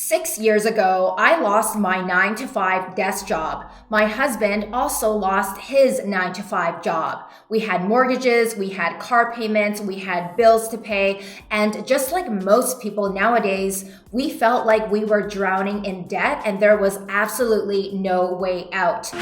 6 years ago, I lost my 9 to 5 desk job. My husband also lost his 9 to 5 job. We had mortgages, we had car payments, we had bills to pay, and just like most people nowadays, we felt like we were drowning in debt and there was absolutely no way out.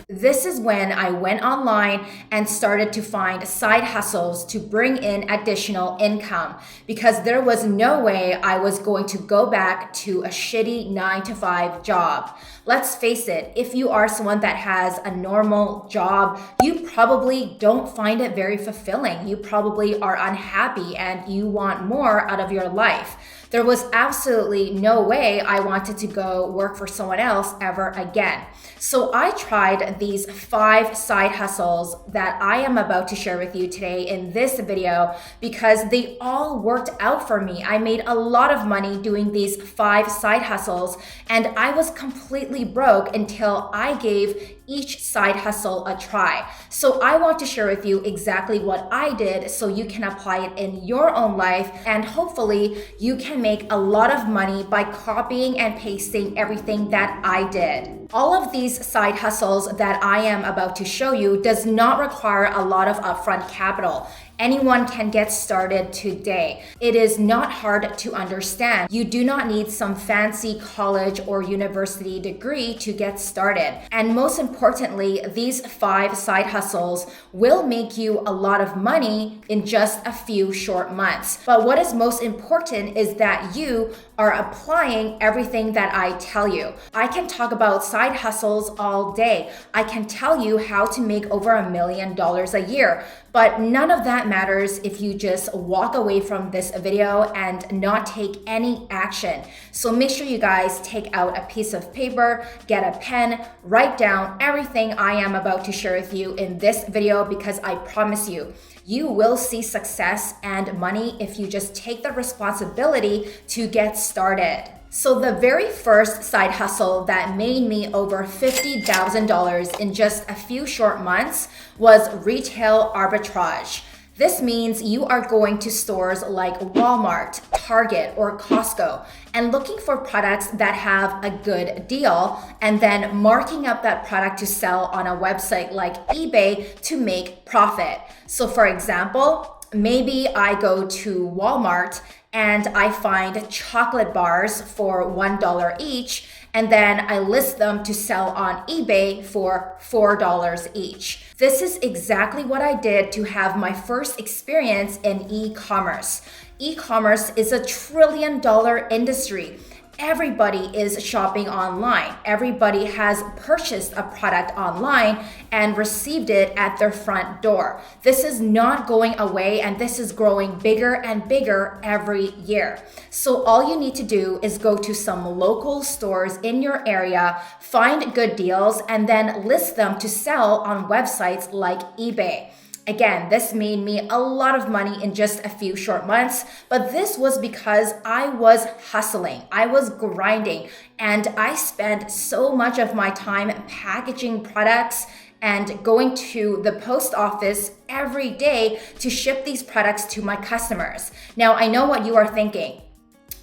This is when I went online and started to find side hustles to bring in additional income because there was no way I was going to go back to a shitty 9 to 5 job. Let's face it, if you are someone that has a normal job, you probably don't find it very fulfilling. You probably are unhappy and you want more out of your life. There was absolutely no way I wanted to go work for someone else ever again. So I tried these 5 side hustles that I am about to share with you today in this video because they all worked out for me. I made a lot of money doing these 5 side hustles and I was completely broke until I gave each side hustle a try. So I want to share with you exactly what I did so you can apply it in your own life and hopefully you can make a lot of money by copying and pasting everything that I did. All of these side hustles that I am about to show you does not require a lot of upfront capital. Anyone can get started today. It is not hard to understand. You do not need some fancy college or university degree to get started. And most importantly, these 5 side hustles will make you a lot of money in just a few short months. But what is most important is that you are applying everything that I tell you. I can talk about side hustles all day. I can tell you how to make over $1 million a year. But none of that matters if you just walk away from this video and not take any action. So make sure you guys take out a piece of paper, get a pen, write down everything I am about to share with you in this video because I promise you, you will see success and money if you just take the responsibility to get started. So the very first side hustle that made me over $50,000 in just a few short months was retail arbitrage. This means you are going to stores like Walmart, Target, or Costco and looking for products that have a good deal and then marking up that product to sell on a website like eBay to make profit. So for example, maybe I go to Walmart and I find chocolate bars for $1 each, and then I list them to sell on eBay for $4 each. This is exactly what I did to have my first experience in e-commerce. E-commerce is a $1 trillion industry. Everybody is shopping online. Everybody has purchased a product online and received it at their front door. This is not going away and this is growing bigger and bigger every year. So all you need to do is go to some local stores in your area, find good deals, and then list them to sell on websites like eBay. Again, this made me a lot of money in just a few short months, but this was because I was hustling, I was grinding, and I spent so much of my time packaging products and going to the post office every day to ship these products to my customers. Now, I know what you are thinking.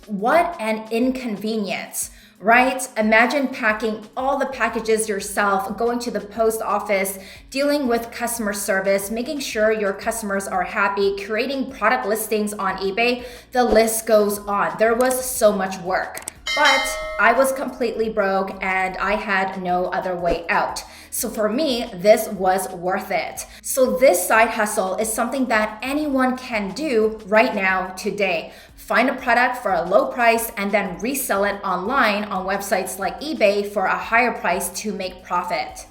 What an inconvenience. Right? Imagine packing all the packages yourself, going to the post office, dealing with customer service, making sure your customers are happy, creating product listings on eBay. The list goes on. There was so much work. But I was completely broke and I had no other way out. So for me, this was worth it. So this side hustle is something that anyone can do right now today. Find a product for a low price and then resell it online on websites like eBay for a higher price to make profit.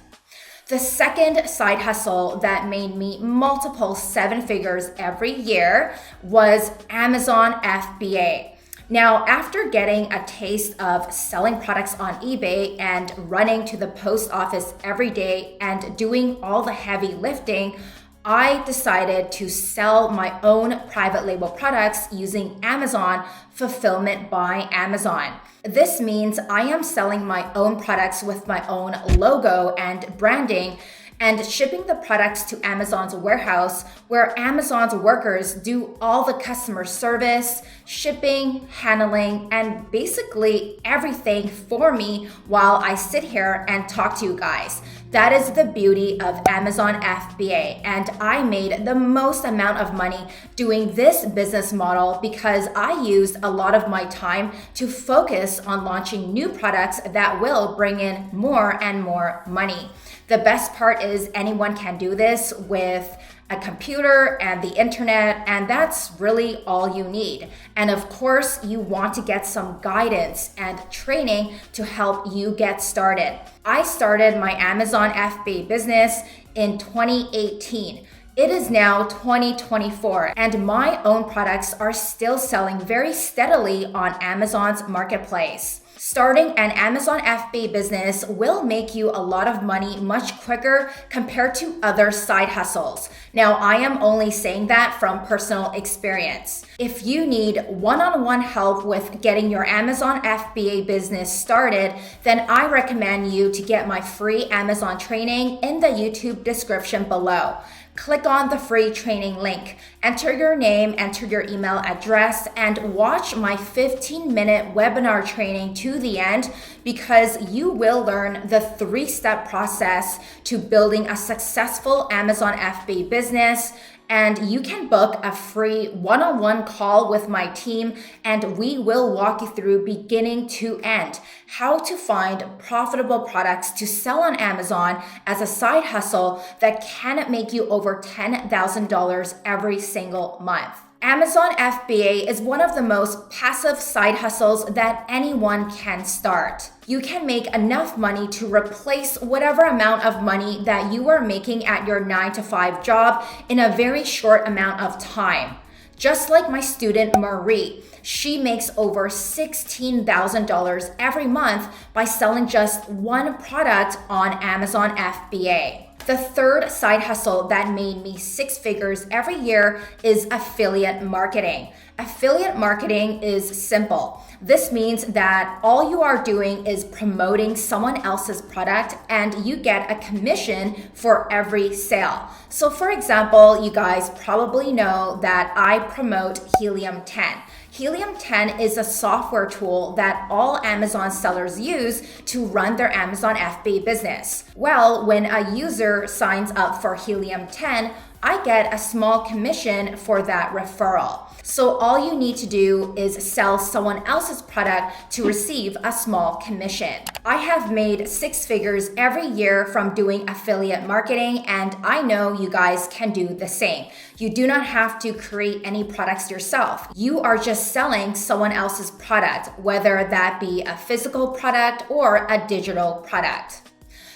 The second side hustle that made me multiple 7 figures every year was Amazon FBA. Now, after getting a taste of selling products on eBay and running to the post office every day and doing all the heavy lifting, I decided to sell my own private label products using Amazon Fulfillment by Amazon. This means I am selling my own products with my own logo and branding and shipping the products to Amazon's warehouse, where Amazon's workers do all the customer service, shipping, handling, and basically everything for me while I sit here and talk to you guys. That is the beauty of Amazon FBA, and I made the most amount of money doing this business model because I used a lot of my time to focus on launching new products that will bring in more and more money. The best part is anyone can do this with a computer and the internet, and that's really all you need. And of course, you want to get some guidance and training to help you get started. I started my Amazon FBA business in 2018. It is now 2024, and my own products are still selling very steadily on Amazon's marketplace. Starting an Amazon FBA business will make you a lot of money much quicker compared to other side hustles. Now, I am only saying that from personal experience. If you need one-on-one help with getting your Amazon FBA business started, then I recommend you to get my free Amazon training in the YouTube description below. Click on the free training link, enter your name, enter your email address, and watch my 15-minute webinar training to the end because you will learn the 3-step process to building a successful Amazon FBA business. And you can book a free one-on-one call with my team, and we will walk you through beginning to end how to find profitable products to sell on Amazon as a side hustle that can make you over $10,000 every single month. Amazon FBA is one of the most passive side hustles that anyone can start. You can make enough money to replace whatever amount of money that you are making at your 9-to-5 job in a very short amount of time. Just like my student Marie, she makes over $16,000 every month by selling just one product on Amazon FBA. The third side hustle that made me 6 figures every year is affiliate marketing. Affiliate marketing is simple. This means that all you are doing is promoting someone else's product and you get a commission for every sale. So for example, you guys probably know that I promote Helium 10. Helium 10 is a software tool that all Amazon sellers use to run their Amazon FBA business. Well, when a user signs up for Helium 10, I get a small commission for that referral. So all you need to do is sell someone else's product to receive a small commission. I have made 6 figures every year from doing affiliate marketing, and I know you guys can do the same. You do not have to create any products yourself. You are just selling someone else's product, whether that be a physical product or a digital product.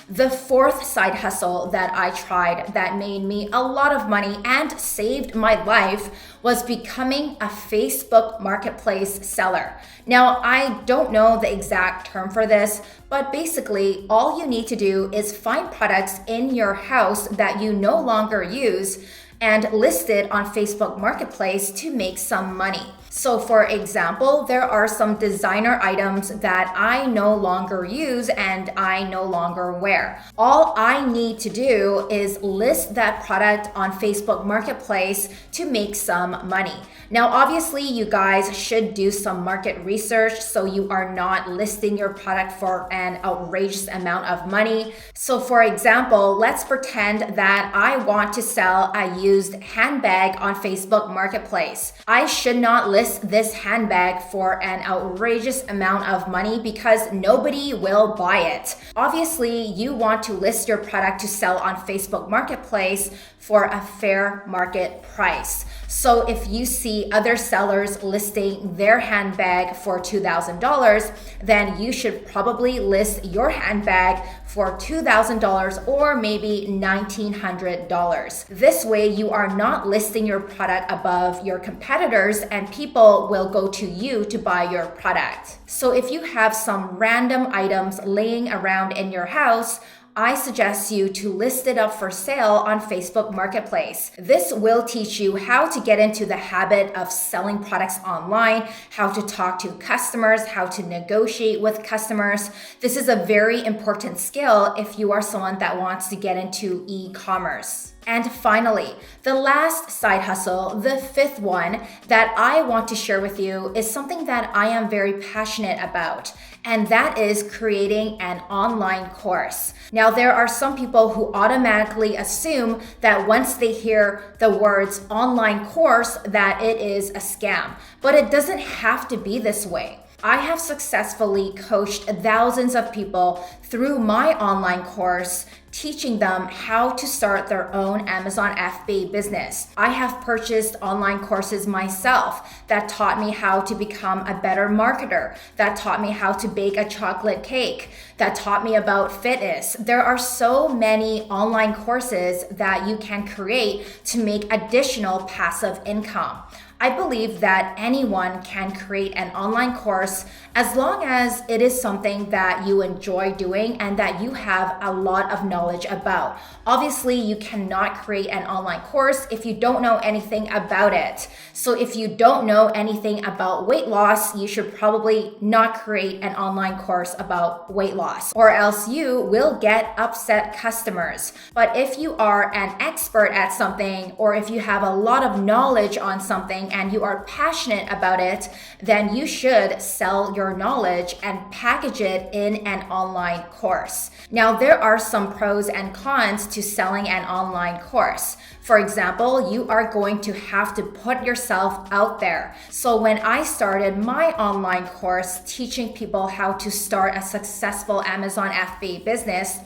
The fourth side hustle that I tried that made me a lot of money and saved my life was becoming a Facebook marketplace seller. Now, I don't know the exact term for this, but basically all you need to do is find products in your house that you no longer use and list it on Facebook Marketplace to make some money. So for example, there are some designer items that I no longer use and I no longer wear. All I need to do is list that product on Facebook Marketplace to make some money. Now, obviously, you guys should do some market research so you are not listing your product for an outrageous amount of money. So for example, let's pretend that I want to sell a used handbag on Facebook Marketplace. I should not list this handbag for an outrageous amount of money because nobody will buy it. Obviously, you want to list your product to sell on Facebook Marketplace for a fair market price. So if you see other sellers listing their handbag for $2,000, then you should probably list your handbag for $2,000 or maybe $1,900. This way you are not listing your product above your competitors and people will go to you to buy your product. So if you have some random items laying around in your house, I suggest you to list it up for sale on Facebook Marketplace. This will teach you how to get into the habit of selling products online, how to talk to customers, how to negotiate with customers. This is a very important skill if you are someone that wants to get into e-commerce. And finally, the last side hustle, the fifth one that I want to share with you is something that I am very passionate about, and that is creating an online course. Now, there are some people who automatically assume that once they hear the words online course, that it is a scam, but it doesn't have to be this way. I have successfully coached thousands of people through my online course, teaching them how to start their own Amazon FBA business. I have purchased online courses myself that taught me how to become a better marketer, that taught me how to bake a chocolate cake, that taught me about fitness. There are so many online courses that you can create to make additional passive income. I believe that anyone can create an online course as long as it is something that you enjoy doing and that you have a lot of knowledge about. Obviously, you cannot create an online course if you don't know anything about it. So if you don't know anything about weight loss, you should probably not create an online course about weight loss, or else you will get upset customers. But if you are an expert at something, or if you have a lot of knowledge on something and you are passionate about it, then you should sell your knowledge and package it in an online course. Now, there are some pros and cons to selling an online course. For example, you are going to have to put yourself out there. So when I started my online course teaching people how to start a successful Amazon FBA business,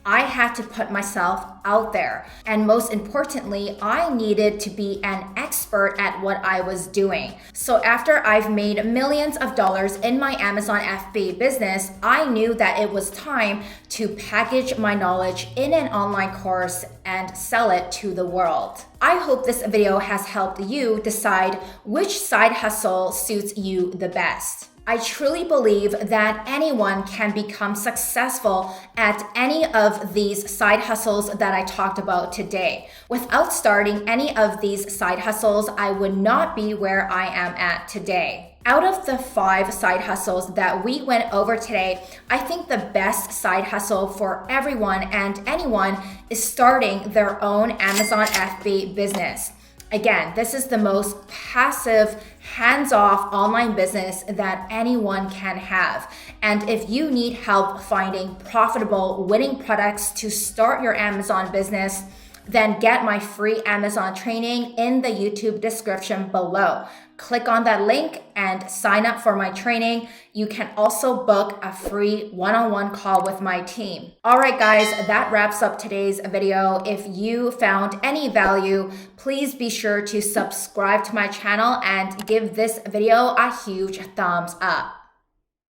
I had to put myself out there. And most importantly, I needed to be an expert at what I was doing. So after I've made millions of dollars in my Amazon FBA business, I knew that it was time to package my knowledge in an online course and sell it to the world. I hope this video has helped you decide which side hustle suits you the best. I truly believe that anyone can become successful at any of these side hustles that I talked about today. Without starting any of these side hustles, I would not be where I am at today. Out of the 5 side hustles that we went over today, I think the best side hustle for everyone and anyone is starting their own Amazon FBA business. Again, this is the most passive, hands-off online business that anyone can have. And if you need help finding profitable, winning products to start your Amazon business, then get my free Amazon training in the YouTube description below. Click on that link and sign up for my training. You can also book a free one-on-one call with my team. All right, guys, that wraps up today's video. If you found any value, please be sure to subscribe to my channel and give this video a huge thumbs up.